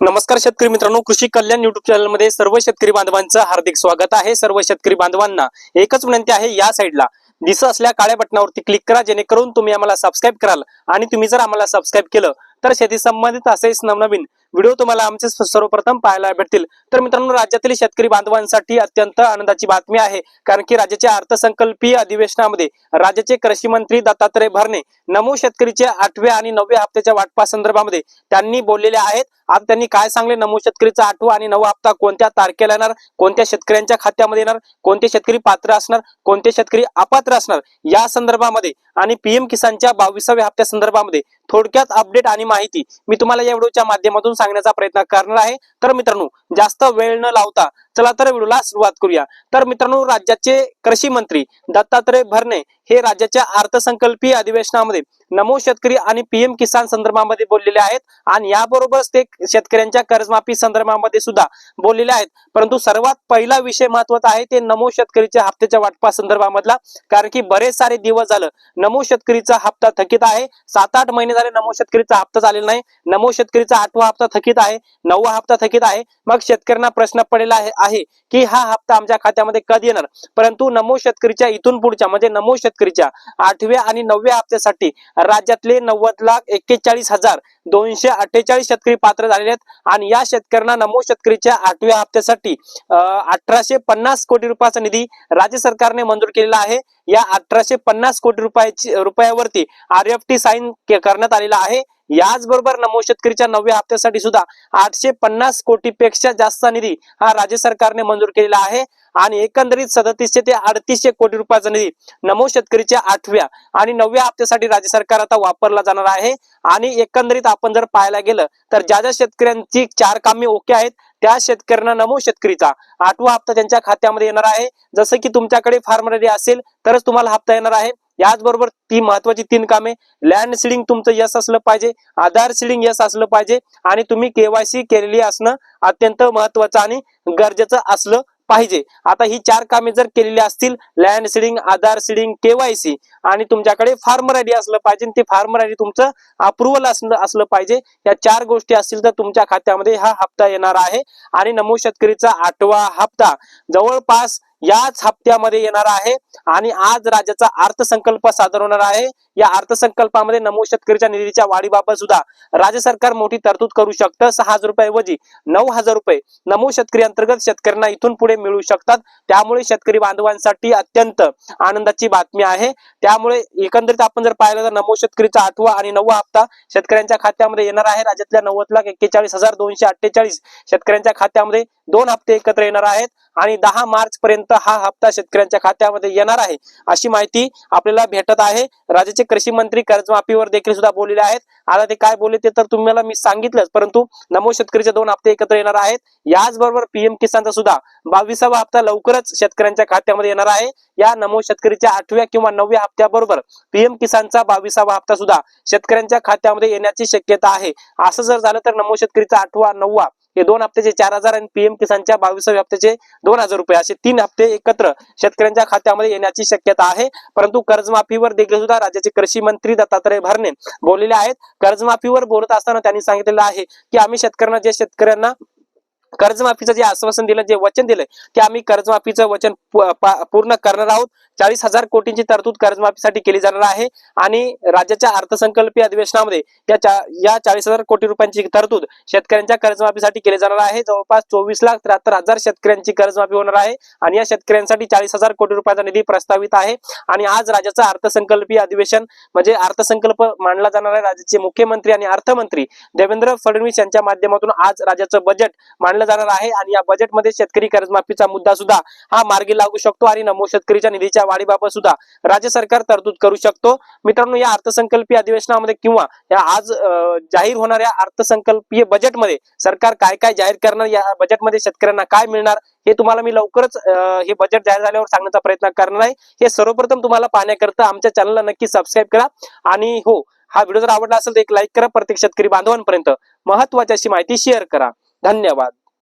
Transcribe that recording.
नमस्कार शेतकरी मित्रांनो, कृषी कल्याण युट्यूब चॅनल मध्ये सर्व शेतकरी बांधवांचं हार्दिक स्वागत आहे। सर्व शेतकरी बांधवांना एकच विनंती आहे, या साईडला दिसत असलेल्या काळ्या बटनावरती क्लिक करा, जेणेकरून तुम्ही आम्हाला सबस्क्राइब कराल। आणि तुम्ही जर आम्हाला सबस्क्राइब केलं तर शेती संबंधित असेच नवनवीन व्हिडिओ तुम्हाला आमचे सर्वप्रथम पाहायला भेटतील। तर मित्रांनो, राज्यातील शेतकरी बांधवांसाठी अत्यंत आनंदाची बातमी आहे, कारण की राज्याच्या अर्थसंकल्पीय अधिवेशनामध्ये राज्याचे कृषी मंत्री दत्तात्रय भरणे नमो शेतकरीच्या 8व्या आणि 9व्या हप्त्याच्या वाटपासंदर्भामध्ये त्यांनी बोललेले आहेत। आज त्यांनी काय सांगले, नमो शेतकरीचा 8वा आणि 9वा हप्ता कोणत्या तारखेला येणार, कोणत्या शेतकऱ्यांच्या खात्यामध्ये येणार, कोणते शेतकरी पात्र असणार, कोणते शेतकरी अपात्र असणार, या संदर्भामध्ये आणि पीएम किसानच्या 22व्या हप्त्या संदर्भामध्ये थोडक्यात अपडेट आणि माहिती मी तुम्हाला या व्हिडिओच्या माध्यमातून सांगण्याचा प्रयत्न करणार आहे। तर मित्रांनो, जास्त वेळ न लावता चला तर व्हिडिओला सुरुवात करूया। तर मित्रांनो, राज्याचे कृषी मंत्री दत्तात्रय भरणे हे राज्याच्या अर्थसंकल्पीय अधिवेशनामध्ये नमो शेतकरी आणि पीएम किसान संदर्भामध्ये बोललेले आहेत, आणि याबरोबरच ते शेतकऱ्यांच्या कर्जमाफी संदर्भामध्ये सुद्धा बोललेले आहेत। परंतु सर्वात पहिला विषय महत्त्वाचा आहे ते नमो शेतकरीच्या हप्त्याच्या वाटपा संदर्भामधला, कारण की बरेच सारे दिवस झालं नमो शेतकरीचा हप्ता थकीत आहे। 7-8 महिने झाले नमो शेतकरीचा हप्ता झालेला नाही। नमो शेतकरीचा 8वा हप्ता थकीत आहे, 9वा हप्ता थकीत आहे। मग शेतकऱ्यांना प्रश्न पडलेला आहे की हा हप्ता आमच्या खात्यामध्ये कधी येणार। परंतु नमो शेतकरीच्या इथून पुढच्या म्हणजे नमो शेतकरीच्या 8व्या आणि 9व्या हप्त्यासाठी राज्यातले 90,41,248 शेतकरी पात्र झालेले आहेत, आणि या शेतकऱ्यांना नमो शेतकरीच्या 8व्या हप्त्यासाठी 1850 कोटी रुपयाचा निधी राज्य सरकारने मंजूर केलेला आहे। या 1850 कोटी रुपयावरती RFT साइन करण्यात आलेला आहे। याचबरोबर नमो शेतकरीच्या 9व्या हप्त्यासाठी सुद्धा 850 कोटीपेक्षा जास्त निधी हा राज्य सरकारने मंजूर केलेला आहे, आणि एकंदरीत 3700 ते 3800 कोटी रुपयाचा निधी नमो शेतकरीच्या 8व्या आणि 9व्या हप्त्यासाठी राज्य सरकार आता वापरला जाणार आहे। आणि एकंदरीत आपण जर पाहायला गेलं तर ज्या शेतकऱ्यांची 4 कामे ओके आहेत त्या शेतकऱ्यांना नमो शेतकरीचा 8वा हप्ता त्यांच्या खात्यामध्ये येणार आहे। जसं की तुमच्याकडे फार्म रेडी असेल तरच तुम्हाला हप्ता येणार आहे। याचबरोबर ती महत्वाची 3 कामे, लँड सीडिंग तुमचं यस असलं पाहिजे, आधार सीडिंग यस असलं पाहिजे, आणि तुम्ही केवायसी केलेली असणं अत्यंत महत्वाचं आणि गरजेचं असलं पाहिजे। आता ही 4 कामे जर केलेली असतील, लँड सीडिंग, आधार सीडिंग, केवायसी, आणि तुमच्याकडे फार्म रेडी असलं पाहिजे, ते फार्म रेडी तुमचं अप्रूव्हल असलं पाहिजे, या 4 गोष्टी असतील तर तुमच्या खात्यामध्ये हा हप्ता येणार आहे। आणि नमो शेतकरीचा 8वा हप्ता जवळपास याच हप्त्यामध्ये येणार आहे, आणि आज राज्याचा अर्थसंकल्प सादर होणार आहे। या अर्थसंकल्पामध्ये नमो शेतकरीच्या निधीच्या वाढीबाबत सुद्धा राज्य सरकार मोठी तरतूद करू शकतं। 6,000 रुपयाऐवजी 9,000 रुपये नमो शेतकरी अंतर्गत शेतकऱ्यांना इथून पुढे मिळू शकतात। त्यामुळे शेतकरी बांधवांसाठी अत्यंत आनंदाची बातमी आहे। त्यामुळे एकंदरीत आपण जर पाहिलं तर नमो शेतकरीचा 8वा आणि 9वा हप्ता शेतकऱ्यांच्या खात्यामध्ये येणार आहे। राज्यातल्या 90,41,248 शेतकऱ्यांच्या खात्यामध्ये 2 हप्ते एकत्र येणार आहेत, आणि 10 मार्च पर्यंत हा हप्ता शेतकऱ्यांच्या खात्यामध्ये येणार आहे, अशी माहिती आपल्याला भेटत आहे। राज्याचे कृषी मंत्री कर्जमाफीवर देखील सुद्धा बोललेले आहेत। आता ते काय बोलले ते तर तुम्हाला मी सांगितलंच, परंतु नमो शेतकरीचे 2 हप्ते एकत्र येणार आहेत। याचबरोबर पीएम किसानचा सुद्धा 22वा हप्ता लवकरच शेतकऱ्यांच्या खात्यामध्ये येणार आहे। या नमो शेतकरीच्या 8व्या किंवा 9व्या हप्त्याबरोबर पीएम किसानचा 22वा हप्ता सुद्धा शेतकऱ्यांच्या खात्यामध्ये येण्याची शक्यता आहे। असं जर झालं तर नमो शेतकरीचा 8वा 9वा हे 2 हप्त्याचे 4,000 आणि पीएम किसानच्या 22व्या हप्त्याचे 2,000 रुपये असे 3 हप्ते एकत्र शेतकऱ्यांच्या खात्यामध्ये येण्याची शक्यता आहे। परंतु कर्जमाफीवर देखील सुद्धा राज्याचे कृषी मंत्री दत्तात्रय भरणे बोललेले आहेत। कर्जमाफीवर बोलत असताना त्यांनी सांगितलेलं आहे की आम्ही शेतकऱ्यांना कर्जमाफीचं जे आश्वासन दिलं, जे वचन दिलंय, ते आम्ही कर्जमाफीचं वचन पूर्ण करणार आहोत। 40,000 कोटींची तरतूद कर्जमाफीसाठी केली जाणार आहे, आणि राज्याच्या अर्थसंकल्पीय अधिवेशनामध्ये या 40,000 कोटी रुपयांची तरतूद शेतकऱ्यांच्या कर्जमाफीसाठी केली जाणार आहे। जवळपास 24,73,000 शेतकऱ्यांची कर्जमाफी होणार आहे, आणि या शेतकऱ्यांसाठी 40,000 कोटी रुपयाचा निधी प्रस्तावित आहे। आणि आज राज्याचं अर्थसंकल्पीय अधिवेशन म्हणजे अर्थसंकल्प मांडला जाणार आहे। राज्याचे मुख्यमंत्री आणि अर्थमंत्री देवेंद्र फडणवीस यांच्या माध्यमातून आज राज्याचं बजेट मांडलं जाणार आहे, आणि या बजेटमध्ये शेतकरी कर्जमाफीचा मुद्दा सुद्धा हा मार्गी लागू शकतो, आणि नमो शेतकरीच्या निधीच्या वाढीबाबत सुद्धा राज्य सरकार तरतूद करू शकतो। मित्रांनो, या अर्थसंकल्पीय अधिवेशनामध्ये किंवा या आज जाहीर होणाऱ्या अर्थसंकल्पीय बजेटमध्ये सरकार काय काय जाहीर करणार, या बजेटमध्ये शेतकऱ्यांना काय मिळणार, हे तुम्हाला मी लवकरच हे बजेट जाहीर झाल्यावर सांगण्याचा प्रयत्न करणार आहे। हे सर्वप्रथम तुम्हाला पाहण्याकरता आमच्या चॅनलला नक्की सबस्क्राईब करा, आणि हो, हा व्हिडिओ जर आवडला असेल तर एक लाईक करा। प्रत्येक शेतकरी बांधवांपर्यंत महत्त्वाची अशी माहिती शेअर करा। धन्यवाद।